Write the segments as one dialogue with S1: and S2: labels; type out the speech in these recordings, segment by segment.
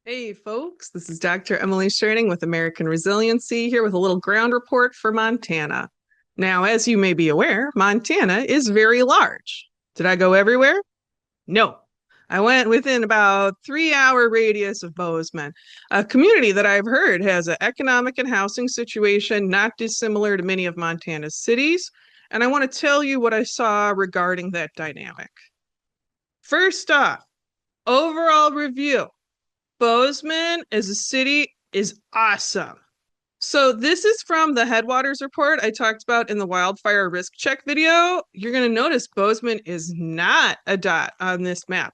S1: Hey folks, this is Dr. Emily Schrading with American Resiliency here with a little ground report for Montana. Now, as you may be aware, Montana is very large. Did I go everywhere? No. I went within about 3 hour radius of Bozeman, a community that I've heard has an economic and housing situation not dissimilar to many of Montana's cities. And I want to tell you what I saw regarding that dynamic. First off, overall review. Bozeman as a city is awesome. So this is from the Headwaters report I talked about in the wildfire risk check video. You're going to notice Bozeman is not a dot on this map.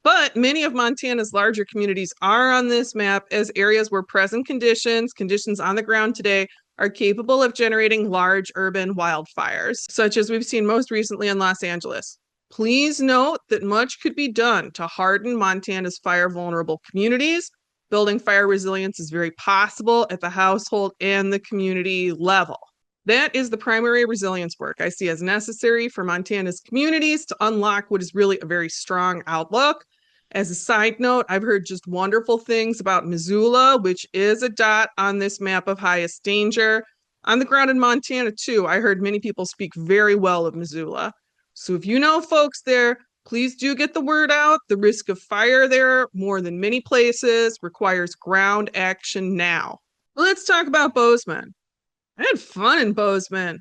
S1: But many of Montana's larger communities are on this map as areas where present conditions on the ground today, are capable of generating large urban wildfires, such as we've seen most recently in Los Angeles. Please note that much could be done to harden Montana's fire vulnerable communities. Building fire resilience is very possible at the household and the community level. That is the primary resilience work I see as necessary for Montana's communities to unlock what is really a very strong outlook. As a side note, I've heard just wonderful things about Missoula, which is a dot on this map of highest danger. On the ground in Montana, too, I heard many people speak very well of Missoula. So if you know folks there, please do get the word out. The risk of fire there, more than many places, requires ground action now. Let's talk about Bozeman. I had fun in Bozeman.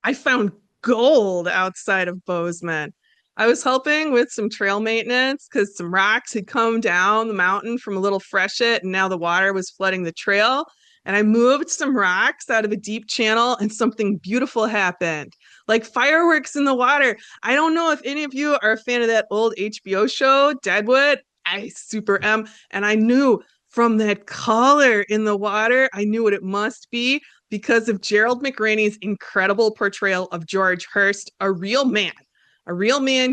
S1: I found gold outside of Bozeman. I was helping with some trail maintenance because some rocks had come down the mountain from a little freshet and now the water was flooding the trail. And I moved some rocks out of a deep channel and something beautiful happened, like fireworks in the water. I don't know if any of you are a fan of that old HBO show, Deadwood. I super am. And I knew from that color in the water, I knew what it must be because of Gerald McRaney's incredible portrayal of George Hurst, a real man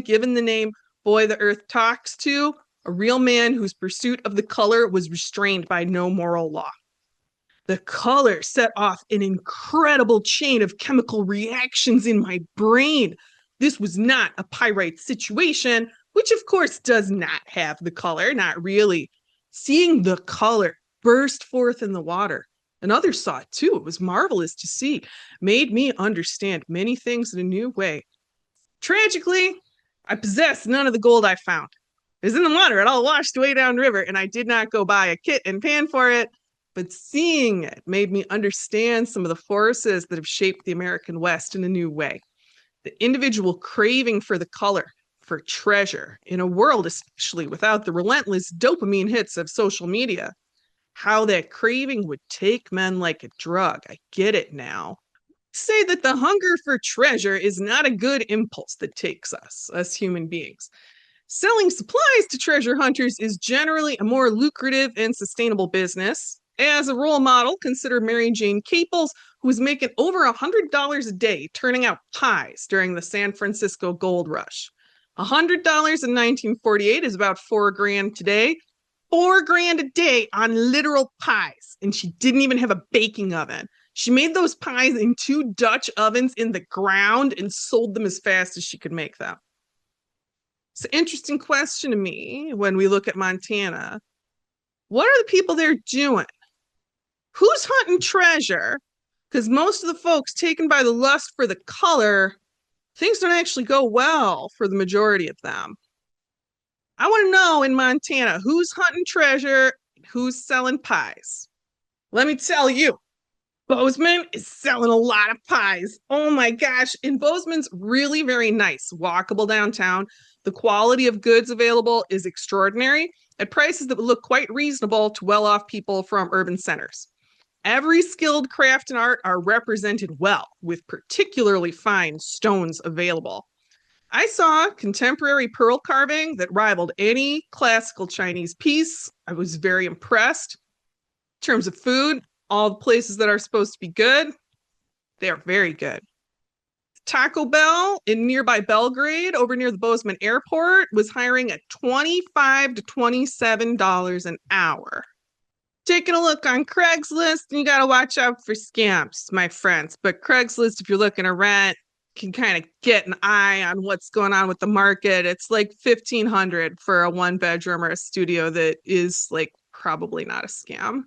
S1: given the name Boy the Earth Talks to, a real man whose pursuit of the color was restrained by no moral law. The color set off an incredible chain of chemical reactions in my brain. This was not a pyrite situation, which of course does not have the color, not really. Seeing the color burst forth in the water, and others saw it too. It was marvelous to see, made me understand many things in a new way. Tragically, I possessed none of the gold I found. It was in the water. It all washed away downriver, and I did not go buy a kit and pan for it. But seeing it made me understand some of the forces that have shaped the American West in a new way. The individual craving for the color, for treasure, in a world especially without the relentless dopamine hits of social media. How that craving would take men like a drug. I get it now. Say that the hunger for treasure is not a good impulse that takes us human beings. Selling supplies to treasure hunters is generally a more lucrative and sustainable business. As a role model, consider Mary Jane Caples, who was making over $100 a day turning out pies during the San Francisco gold rush. $100 in 1948 is about $4,000 today. $4,000 a day on literal pies, and she didn't even have a baking oven. She made those pies in 2 Dutch ovens in the ground and sold them as fast as she could make them. It's an interesting question to me when we look at Montana. What are the people there doing? Who's hunting treasure? Because most of the folks taken by the lust for the color, things don't actually go well for the majority of them. I want to know in Montana who's hunting treasure, who's selling pies. Let me tell you, Bozeman is selling a lot of pies. Oh my gosh. And Bozeman's really very nice, walkable downtown. The quality of goods available is extraordinary at prices that would look quite reasonable to well off people from urban centers. Every skilled craft and art are represented well, with particularly fine stones available. I saw contemporary pearl carving that rivaled any classical Chinese piece. I was very impressed. In terms of food, all the places that are supposed to be good, they're very good. Taco Bell in nearby Belgrade, over near the Bozeman airport, was hiring at $25 to $27 an hour. Taking a look on Craigslist, and you got to watch out for scams, my friends. But Craigslist, if you're looking to rent, can kind of get an eye on what's going on with the market. It's like $1,500 for a 1 bedroom or a studio that is like probably not a scam.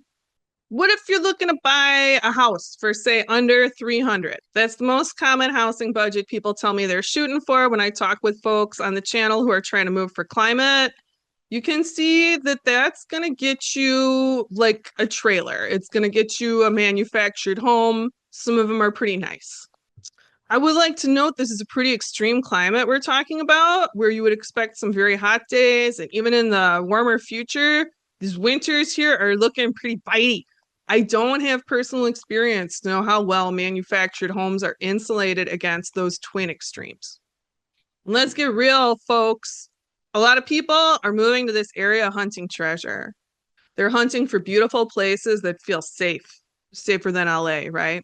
S1: What if you're looking to buy a house for, say, under 300? That's the most common housing budget people tell me they're shooting for when I talk with folks on the channel who are trying to move for climate. You can see that that's going to get you like a trailer. It's going to get you a manufactured home. Some of them are pretty nice. I would like to note this is a pretty extreme climate we're talking about, where you would expect some very hot days. And even in the warmer future, these winters here are looking pretty bitey. I don't have personal experience to know how well manufactured homes are insulated against those twin extremes. And let's get real, folks. A lot of people are moving to this area hunting treasure. They're hunting for beautiful places that feel safe, safer than LA, right?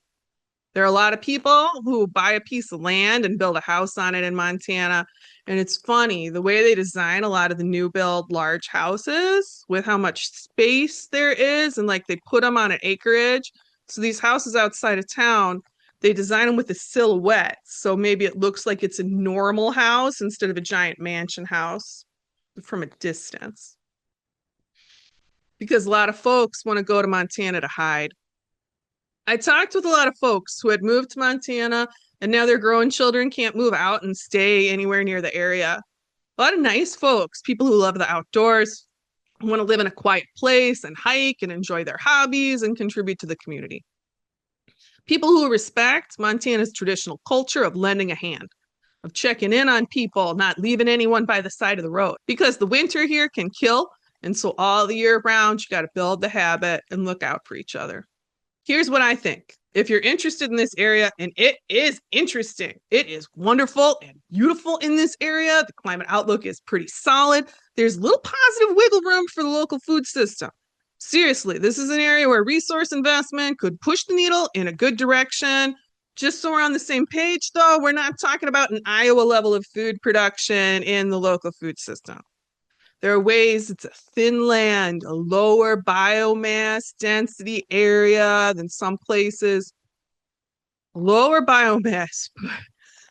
S1: There are a lot of people who buy a piece of land and build a house on it in Montana. And it's funny, the way they design a lot of the new build large houses with how much space there is, and like they put them on an acreage. So these houses outside of town, they design them with a silhouette. So maybe it looks like it's a normal house instead of a giant mansion house from a distance. Because a lot of folks want to go to Montana to hide. I talked with a lot of folks who had moved to Montana and now their grown children can't move out and stay anywhere near the area. A lot of nice folks, people who love the outdoors, want to live in a quiet place and hike and enjoy their hobbies and contribute to the community. People who respect Montana's traditional culture of lending a hand, of checking in on people, not leaving anyone by the side of the road. Because the winter here can kill, and so all the year round, you got to build the habit and look out for each other. Here's what I think. If you're interested in this area, and it is interesting, it is wonderful and beautiful in this area. The climate outlook is pretty solid. There's little positive wiggle room for the local food system. Seriously, this is an area where resource investment could push the needle in a good direction. Just so we're on the same page, though, we're not talking about an Iowa level of food production in the local food system. There are ways it's a thin land, a lower biomass density area than some places. Lower biomass, but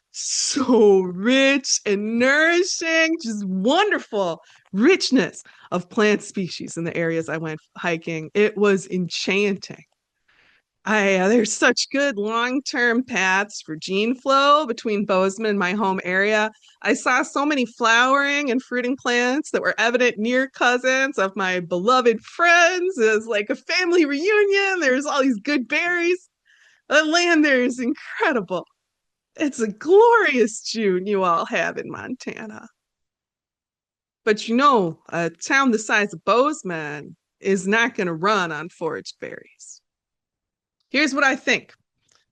S1: so rich and nourishing, just wonderful richness of plant species in the areas I went hiking. It was enchanting. There's such good long-term paths for gene flow between Bozeman and my home area. I saw so many flowering and fruiting plants that were evident near cousins of my beloved friends. It was like a family reunion. There's all these good berries. The land there is incredible. It's a glorious June you all have in Montana. But you know, a town the size of Bozeman is not going to run on foraged berries. Here's what I think.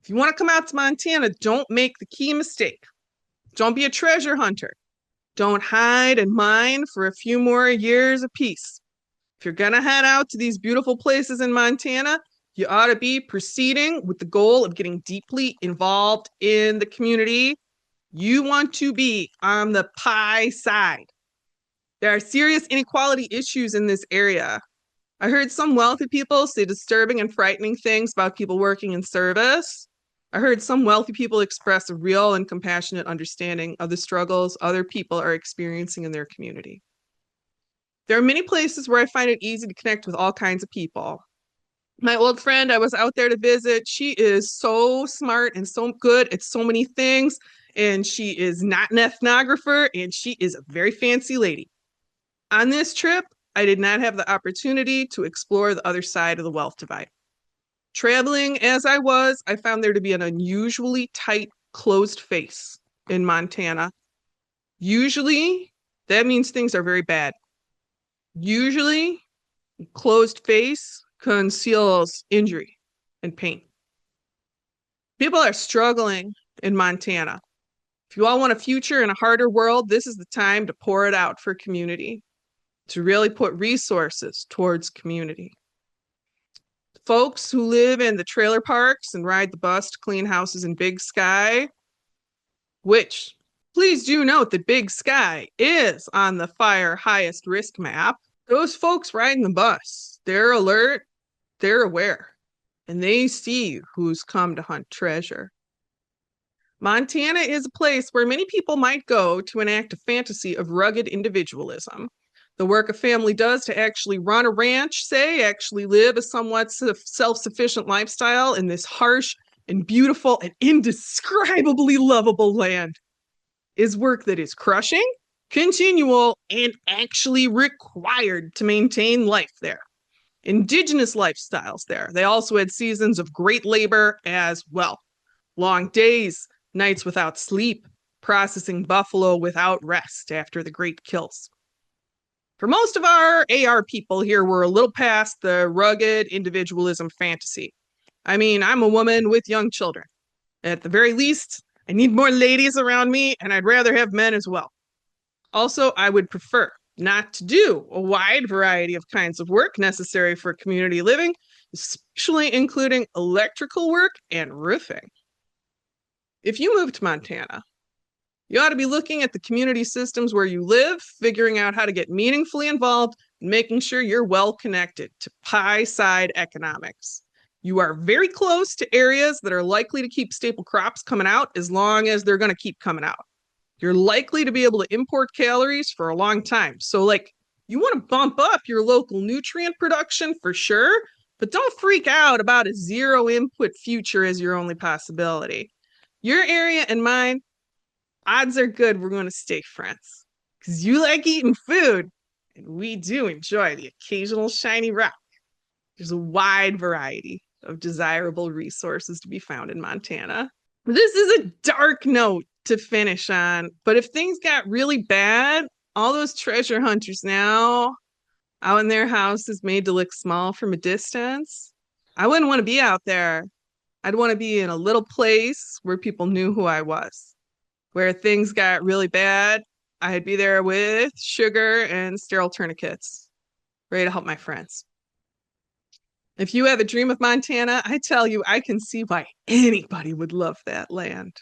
S1: If you want to come out to Montana, don't make the key mistake. Don't be a treasure hunter. Don't hide and mine for a few more years apiece. If you're going to head out to these beautiful places in Montana, you ought to be proceeding with the goal of getting deeply involved in the community. You want to be on the pie side. There are serious inequality issues in this area. I heard some wealthy people say disturbing and frightening things about people working in service. I heard some wealthy people express a real and compassionate understanding of the struggles other people are experiencing in their community. There are many places where I find it easy to connect with all kinds of people. My old friend, I was out there to visit. She is so smart and so good at so many things. And she is not an ethnographer, and she is a very fancy lady. On this trip, I did not have the opportunity to explore the other side of the wealth divide. Traveling as I was, I found there to be an unusually tight, closed face in Montana. Usually, that means things are very bad. Usually, closed face conceals injury and pain. People are struggling in Montana. If you all want a future in a harder world, this is the time to pour it out for community, to really put resources towards community. Folks who live in the trailer parks and ride the bus to clean houses in Big Sky, which please do note that Big Sky is on the fire highest risk map. Those folks riding the bus, they're alert, they're aware, and they see who's come to hunt treasure. Montana is a place where many people might go to enact a fantasy of rugged individualism. The work a family does to actually run a ranch, say, actually live a somewhat self-sufficient lifestyle in this harsh and beautiful and indescribably lovable land is work that is crushing, continual, and actually required to maintain life there. Indigenous lifestyles there. They also had seasons of great labor as well. Long days, nights without sleep, processing buffalo without rest after the great kills. For most of our AR people here, we're a little past the rugged individualism fantasy. I mean, I'm a woman with young children. At the very least, I need more ladies around me, and I'd rather have men as well. Also, I would prefer not to do a wide variety of kinds of work necessary for community living, especially including electrical work and roofing. If you move to Montana, you ought to be looking at the community systems where you live, figuring out how to get meaningfully involved, and making sure you're well connected to pie-side economics. You are very close to areas that are likely to keep staple crops coming out as long as they're going to keep coming out. You're likely to be able to import calories for a long time. So, you want to bump up your local nutrient production for sure, but don't freak out about a zero input future as your only possibility. Your area and mine, odds are good we're going to stay friends because you like eating food and we do enjoy the occasional shiny rock. There's a wide variety of desirable resources to be found in Montana. This is a dark note to finish on, but if things got really bad, all those treasure hunters now out in their houses made to look small from a distance, I wouldn't want to be out there. I'd want to be in a little place where people knew who I was. Where things got really bad, I'd be there with sugar and sterile tourniquets, ready to help my friends. If you have a dream of Montana, I tell you, I can see why anybody would love that land.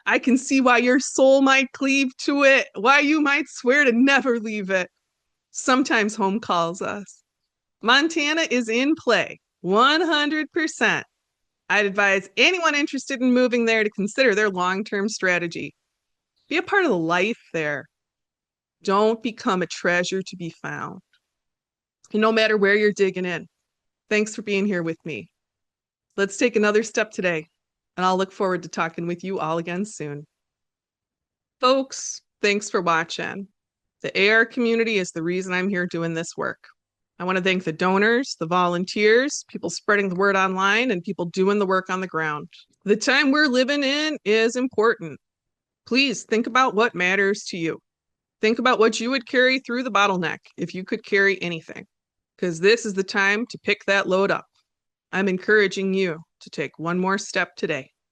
S1: I can see why your soul might cleave to it, why you might swear to never leave it. Sometimes home calls us. Montana is in play, 100%. I'd advise anyone interested in moving there to consider their long-term strategy. Be a part of the life there. Don't become a treasure to be found. And no matter where you're digging in, thanks for being here with me. Let's take another step today, and I'll look forward to talking with you all again soon. Folks, thanks for watching. The AR community is the reason I'm here doing this work. I want to thank the donors, the volunteers, people spreading the word online, and people doing the work on the ground. The time we're living in is important. Please think about what matters to you. Think about what you would carry through the bottleneck if you could carry anything, because this is the time to pick that load up. I'm encouraging you to take one more step today.